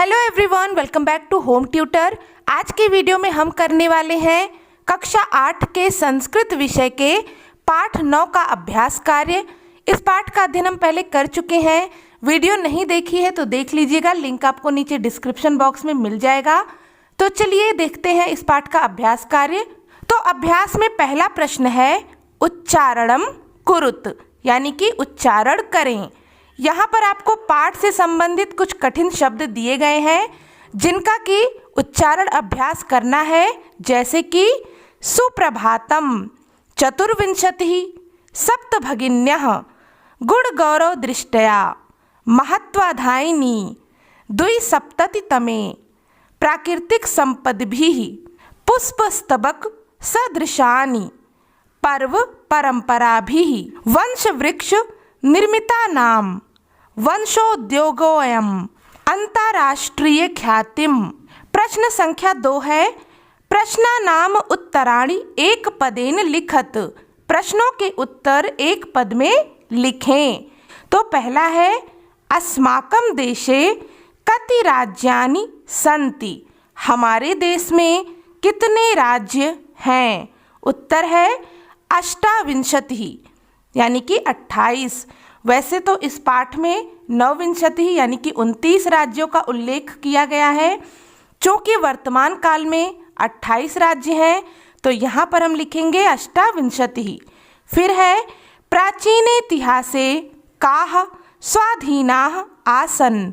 Hello everyone, welcome back to home tutor. आज के video में हम करने वाले हैं कक्षा 8 के संस्कृत विषय के पाठ 9 का अभ्यास कार्य। इस पाठ का अध्ययन हम पहले कर चुके हैं। वीडियो नहीं देखी है तो देख लीजिएगा, लिंक आपको नीचे डिस्क्रिप्शन बॉक्स में मिल जाएगा। तो चलिए देखते हैं इस पाठ का अभ्यास कार्य। तो अभ्यास में पहला प्रश्न है उच्चारणम कुरुत, यानी कि उच्चारण करें। यहाँ पर आपको पाठ से संबंधित कुछ कठिन शब्द दिए गए हैं जिनका कि उच्चारण अभ्यास करना है, जैसे कि सुप्रभातम, चतुर्विंशतिः, सप्तभगिन्यः, गुणगौरव दृष्टया, महत्वाधायिनी, द्विसप्ततितमे, प्राकृतिक संपद्भिः, पुष्पस्तबक सदृशानि, पर्व परंपराभिः, वंश वृक्ष निर्मितानां, वंशोद्योगोऽयम् अंतर्राष्ट्रीय ख्यातिम। प्रश्न संख्या 2 है प्रश्नानाम उत्तराणि एक पदेन लिखत। प्रश्नों के उत्तर एक पद में लिखें। तो पहला है अस्माकं देशे कति राज्यानि सन्ति। हमारे देश में कितने राज्य हैं? उत्तर है अष्टाविंशतिः, यानी कि 28। वैसे तो इस पाठ में नवविंशतिः यानी कि 29 राज्यों का उल्लेख किया गया है। चूँकि वर्तमान काल में 28 राज्य हैं तो यहाँ पर हम लिखेंगे अष्टाविंशतिः। फिर है प्राचीने इतिहासे काः स्वाधीनाः आसन्।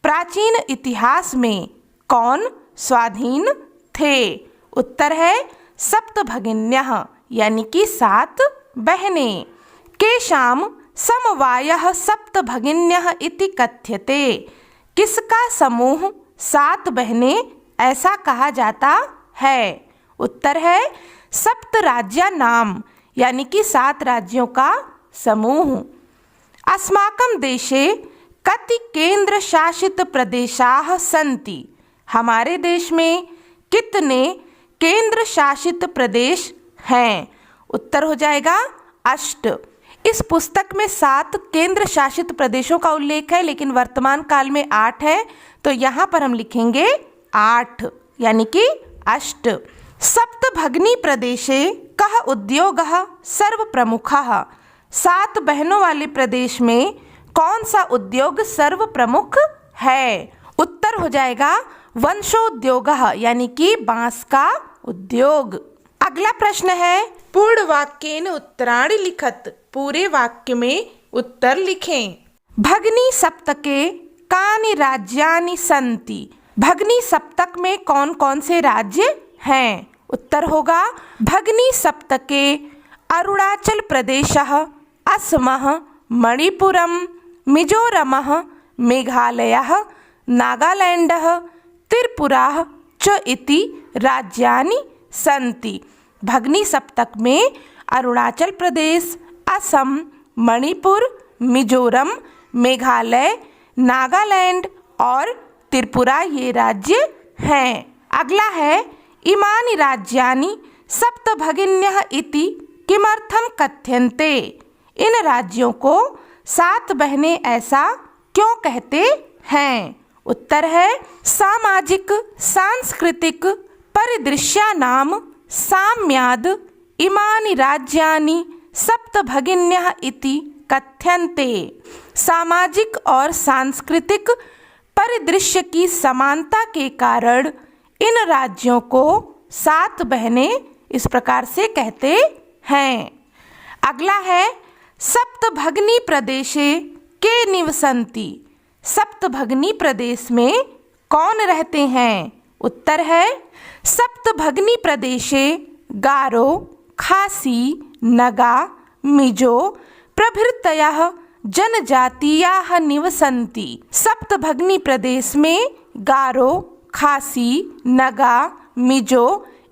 प्राचीन इतिहास में कौन स्वाधीन थे? उत्तर है सप्तभगिन्यः, यानी कि 7 बहनें। केषां समवायः सप्तभगिन्यः इति कथ्यते। किसका समूह 7 बहनें ऐसा कहा जाता है? उत्तर है सप्तराज्यानां, यानी कि 7 राज्यों का समूह। अस्माकं देशे कति केंद्र शासित प्रदेशाः सन्ति। हमारे देश में कितने केंद्र शासित प्रदेश हैं? उत्तर हो जाएगा 8। इस पुस्तक में 7 केंद्र शासित प्रदेशों का उल्लेख है, लेकिन वर्तमान काल में 8 है, तो यहाँ पर हम लिखेंगे 8, यानी कि अष्ट। सप्तभगिनी प्रदेशे कः उद्योगः सर्वप्रमुखः। 7 बहनों वाले प्रदेश में कौन सा उद्योग सर्व प्रमुख है? उत्तर हो जाएगा वंशोद्योगः, यानी कि बांस का उद्योग। अगला प्रश्न है पूर्ण वाक्येन उत्तराणि लिखत। पूरे वाक्य में उत्तर लिखें। भगिनी सप्तके कानि राज्यानि सन्ति। भगिनी सप्तक में कौन कौन से राज्य हैं? उत्तर होगा भगिनी सप्तके अरुणाचल प्रदेशः, असमः, मणिपुरम, मिजोरमः, मेघालयः, नागालैंडः, त्रिपुरा च इति राज्यानि सन्ति। भगिनी सप्तक में अरुणाचल प्रदेश, असम, मणिपुर, मिजोरम, मेघालय, नागालैंड और त्रिपुरा ये राज्य हैं। अगला है इमानि राज्यानि सप्तभगिन्यः इति किमर्थं कथ्यन्ते। इन राज्यों को 7 बहनें ऐसा क्यों कहते हैं? उत्तर है सामाजिक सांस्कृतिक परिदृश्यानां साम्याद् इमानि राज्यानि सप्तभगिन्यः इति कथ्यन्ते। सामाजिक और सांस्कृतिक परिदृश्य की समानता के कारण इन राज्यों को 7 बहनें इस प्रकार से कहते हैं। अगला है सप्तभगिनी प्रदेशे के निवसन्ति। सप्तभगिनी प्रदेश में कौन रहते हैं? उत्तर है सप्तभगिनी प्रदेशे गारो, खासी, नगा, मिजो प्रभृतयः जनजातीयाः निवसन्ति। सप्तभगिनी प्रदेश में गारो, खासी, नगा, मिजो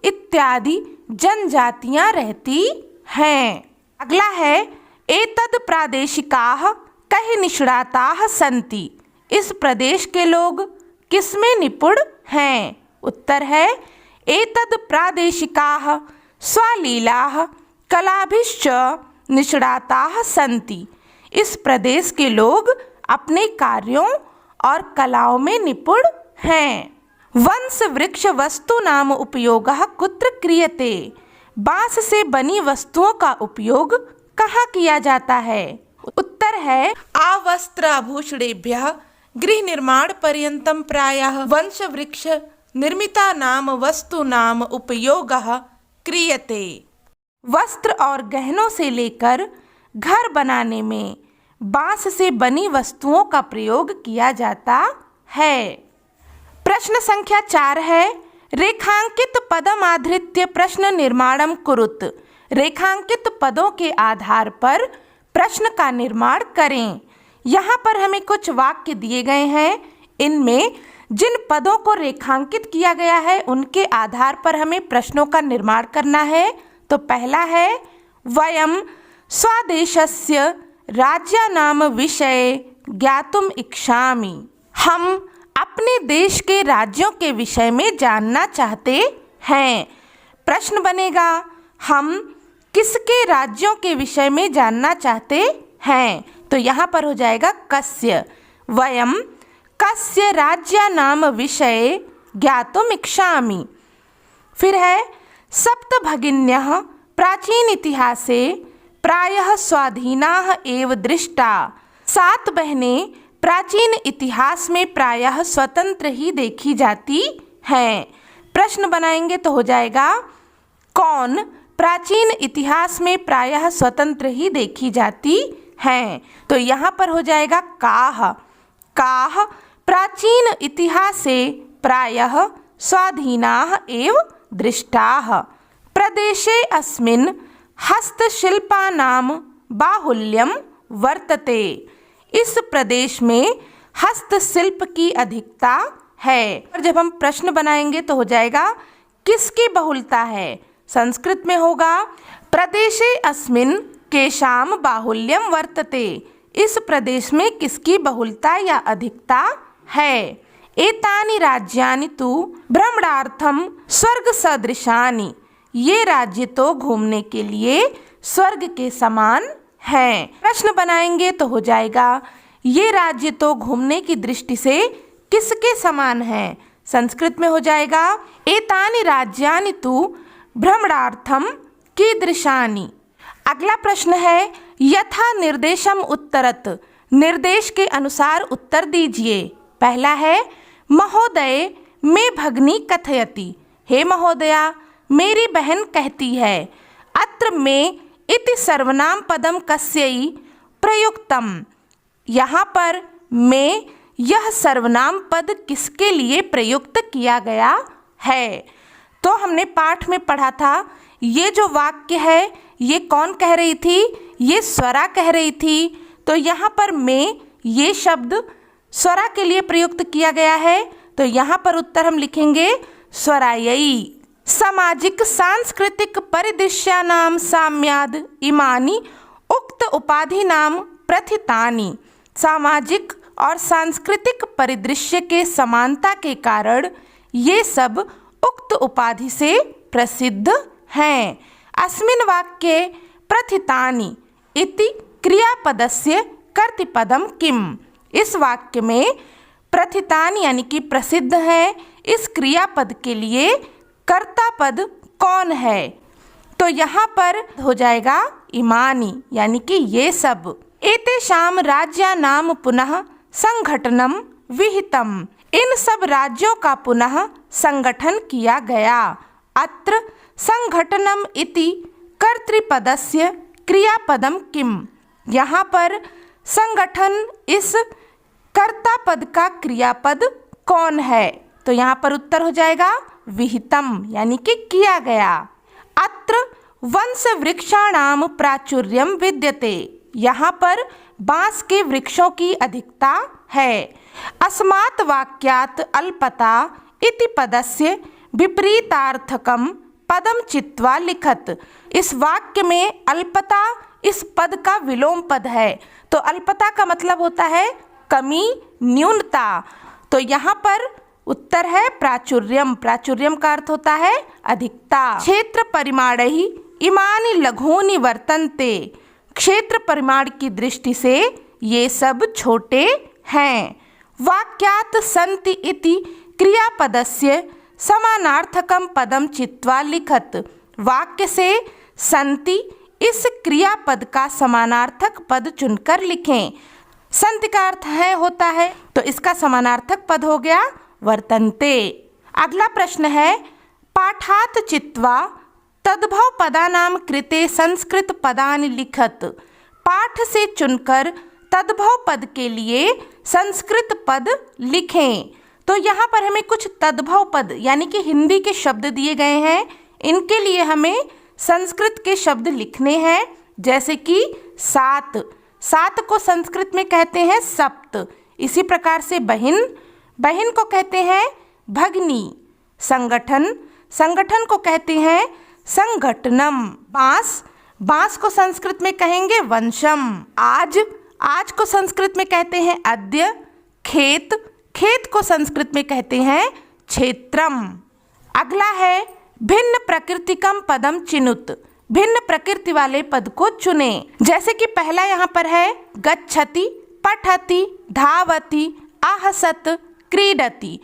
इत्यादि जनजातियां रहती हैं। अगला है एतद् प्रादेशिकाः कहि निष्णाताः सन्ति। इस प्रदेश के लोग किसमें निपुण हैं? उत्तर है एतद् प्रादेशिकाः स्वलीलाः कलाभिश्च निष्णाताः सन्ति। इस प्रदेश के लोग अपने कार्यों और कलाओं में निपुण हैं। वंश वृक्ष वस्तु नाम उपयोगः कुत्र क्रियते? बांस से बनी वस्तुओं का उपयोग कहाँ किया जाता है? उत्तर है आवस्त्राभूषणेभ्यः गृह निर्माण पर्यंतम प्रायः वंश वृक्ष निर्मिता नाम वस्तु नाम उपयोगः क्रियते। वस्त्र और गहनों से लेकर घर बनाने में बांस से बनी वस्तुओं का प्रयोग किया जाता है। प्रश्न संख्या 4 है, रेखांकित पदम आधृत्य प्रश्न निर्माणम कुरुत। रेखांकित पदों के आधार पर प्रश्न का निर्माण करें। यहाँ पर हमें कुछ वाक्य दिए गए हैं, इनमें जिन पदों को रेखांकित किया गया है उनके आधार पर हमें प्रश्नों का निर्माण करना है। तो पहला है वयम स्वदेशस्य राज्यानाम विषये ज्ञातुम इच्छामि। हम अपने देश के राज्यों के विषय में जानना चाहते हैं। प्रश्न बनेगा हम किसके राज्यों के विषय में जानना चाहते हैं? तो यहाँ पर हो जाएगा कस्य। वयम कस्य राज्यानाम विषये ज्ञातुम इच्छामि। फिर है सप्तभगिन्यः प्राचीन इतिहासे प्रायः स्वाधीनाः एव दृष्टा। 7 बहनें प्राचीन इतिहास में प्रायः स्वतंत्र ही देखी जाती हैं। प्रश्न बनाएंगे तो हो जाएगा कौन प्राचीन इतिहास में प्रायः स्वतंत्र ही देखी जाती हैं? तो यहाँ पर हो जाएगा काः। काः प्राचीन इतिहासे प्रायः स्वाधीनाः एव दृष्टाः। प्रदेशे अस्मिन् हस्तशिल्पानां बाहुल्यं वर्तते। इस प्रदेश में हस्तशिल्प की अधिकता है। और जब हम प्रश्न बनाएंगे तो हो जाएगा किसकी बहुलता है? संस्कृत में होगा प्रदेशे अस्मिन् केषां बाहुल्यं वर्तते। इस प्रदेश में किसकी बहुलता या अधिकता है? एतानि राज्यानि तु भ्रमणार्थम स्वर्ग सदृशानि। ये राज्य तो घूमने के लिए स्वर्ग के समान हैं। प्रश्न बनाएंगे तो हो जाएगा ये राज्य तो घूमने की दृष्टि से किसके समान है? संस्कृत में हो जाएगा एतानि राज्यानि तु भ्रमणार्थम कीदृशानि। अगला प्रश्न है यथा निर्देशम उत्तरत। निर्देश के अनुसार उत्तर दीजिए। पहला है महोदय मे भगिनी कथयति। हे महोदया मेरी बहन कहती है। अत्र मे इति सर्वनाम पदम कस्यै प्रयुक्तम। यहाँ पर मे यह सर्वनाम पद किसके लिए प्रयुक्त किया गया है? तो हमने पाठ में पढ़ा था ये जो वाक्य है ये कौन कह रही थी? ये स्वरा कह रही थी। तो यहाँ पर में ये शब्द स्वरा के लिए प्रयुक्त किया गया है। तो यहाँ पर उत्तर हम लिखेंगे स्वरायई। सामाजिक सांस्कृतिक परिदृश्यानां साम्याद इमानि उक्त उपाधिनां प्रथितानि। सामाजिक और सांस्कृतिक परिदृश्य के समानता के कारण ये सब उक्त उपाधि से प्रसिद्ध हैं। अस्मिन् वाक्ये प्रथितानि इति क्रियापदस्य कर्तृपदम किम। इस वाक्य में प्रथितानि यानी कि प्रसिद्ध है, इस क्रियापद के लिए कर्ता पद कौन है? तो यहाँ पर हो जाएगा इमानी यानी कि ये सब। एतेषां राज्यानां पुनः संगठनम विहितम। इन सब राज्यों का पुनः संगठन किया गया। अत्र संगठनम इति कर्तृपदस्य क्रियापदम किम। यहाँ पर संगठन इस कर्ता पद का क्रियापद कौन है? तो यहाँ पर उत्तर हो जाएगा विहितम यानी कि किया गया। अत्र वंश वृक्षाणाम प्राचुर्यम विद्यते। यहाँ पर बांस के वृक्षों की अधिकता है। अस्मात् वाक्यात् अल्पता इति पदस्य विपरीतार्थकम पदम चित्वा लिखत। इस वाक्य में अल्पता इस पद का विलोम पद है। तो अल्पता का मतलब होता है कमी, न्यूनता। तो यहाँ पर उत्तर है प्राचुर्यम। प्राचुर्यम का अर्थ होता है अधिकता। क्षेत्र परिमाणहि इमानि लघूनि वर्तन्ते। क्षेत्र परिमाण की दृष्टि से ये सब छोटे हैं। वाक्यात् सन्ति इति क्रियापदस्य समानार्थकं पदं चित्वा लिखत। वाक्य से संति इस क्रियापद का समानार्थक पद चुनकर लिखें। संति का अर्थ है होता है, तो इसका समानार्थक पद हो गया वर्तन्ते। अगला प्रश्न है पाठात् चित्वा तद्भव पदानां कृते संस्कृत पदानि लिखत। पाठ से चुनकर तद्भव पद के लिए संस्कृत पद लिखें। तो यहाँ पर हमें कुछ तद्भव पद यानी कि हिंदी के शब्द दिए गए हैं, इनके लिए हमें संस्कृत के शब्द लिखने हैं। जैसे कि सात, सात को संस्कृत में कहते हैं सप्त। इसी प्रकार से बहिन, बहिन को कहते हैं भगनी। संगठन, संगठन को कहते हैं संगठनम। बांस, बांस को संस्कृत में कहेंगे वंशम। आज, आज को संस्कृत में कहते हैं अद्य। खेत, खेत को संस्कृत में कहते हैं क्षेत्रम। अगला है भिन्न प्रकृतिकम पदम चिनुत। भिन्न प्रकृति वाले पद को चुने। जैसे कि पहला यहाँ पर है गच्छति, पठति, धावति, आहसत, क्रीडति।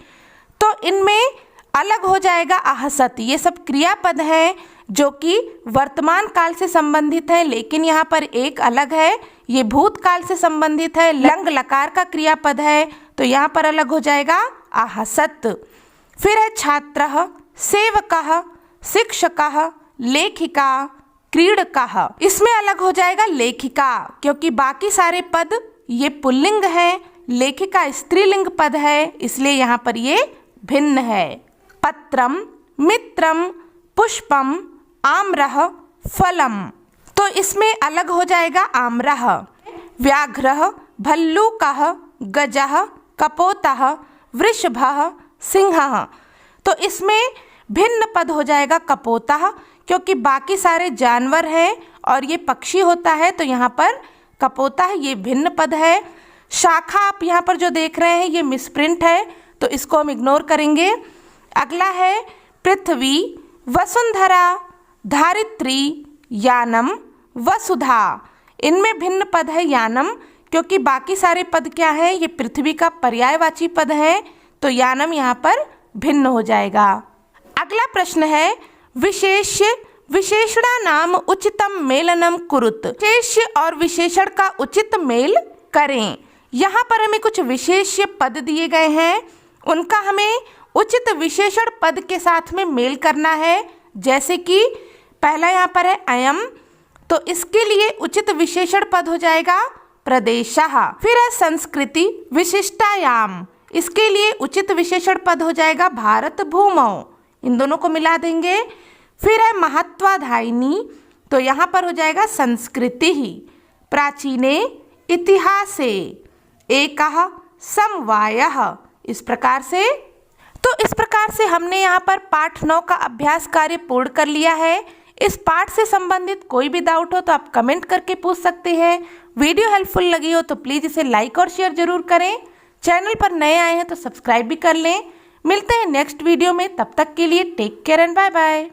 तो इनमें अलग हो जाएगा आहसत। ये सब क्रियापद हैं जो कि वर्तमान काल से संबंधित है, लेकिन यहाँ पर एक अलग है, ये भूतकाल से संबंधित है। लंग लकार का क्रियापद है, तो यहाँ पर अलग हो जाएगा आहसत। फिर है छात्रः, सेवकः, शिक्षकः, लेखिका, क्रीडकः। इसमें अलग हो जाएगा लेखिका, क्योंकि बाकी सारे पद ये पुल्लिंग है, लेखिका स्त्रीलिंग पद है, इसलिए यहाँ पर ये भिन्न है। पत्रम, मित्रम, पुष्पम, आम्रः, फलम। तो इसमें अलग हो जाएगा आम्रः। व्याघ्रः, भल्लूकः, गजः, कपोतः, वृषभः, सिंहः। तो इसमें भिन्न पद हो जाएगा कपोतः, क्योंकि बाकी सारे जानवर हैं और ये पक्षी होता है, तो यहाँ पर कपोतः ये भिन्न पद है। शाखा आप यहाँ पर जो देख रहे हैं ये मिसप्रिंट है, तो इसको हम इग्नोर करेंगे। अगला है पृथ्वी, वसुंधरा, धारित्री, यानम, वसुधा। इनमें भिन्न पद है यानम, क्योंकि बाकी सारे पद क्या है, ये पृथ्वी का पर्यायवाची पद है, तो यानम यहाँ पर भिन्न हो जाएगा। अगला प्रश्न है विशेष्य विशेषणा नाम उचितम मेलनम कुरुत। विशेष्य और विशेषण का उचित मेल करें। यहाँ पर हमें कुछ विशेष्य पद दिए गए हैं, उनका हमें उचित विशेषण पद के साथ में मेल करना है। जैसे कि पहला यहाँ पर है अयम, तो इसके लिए उचित विशेषण पद हो जाएगा प्रदेशः। फिर है संस्कृति विशिष्टायाम, इसके लिए उचित विशेषण पद हो जाएगा भारत भूमौ। इन दोनों को मिला देंगे। फिर है महत्वाधायिनी, तो यहाँ पर हो जाएगा संस्कृति ही। प्राचीने इतिहासे एकः समवायः। इस प्रकार से हमने यहाँ पर पाठ 9 का अभ्यास कार्य पूर्ण कर लिया है। इस पाठ से संबंधित कोई भी डाउट हो तो आप कमेंट करके पूछ सकते हैं। वीडियो हेल्पफुल लगी हो तो प्लीज़ इसे लाइक और शेयर जरूर करें। चैनल पर नए आए हैं तो सब्सक्राइब भी कर लें। मिलते हैं नेक्स्ट वीडियो में, तब तक के लिए take care and bye bye.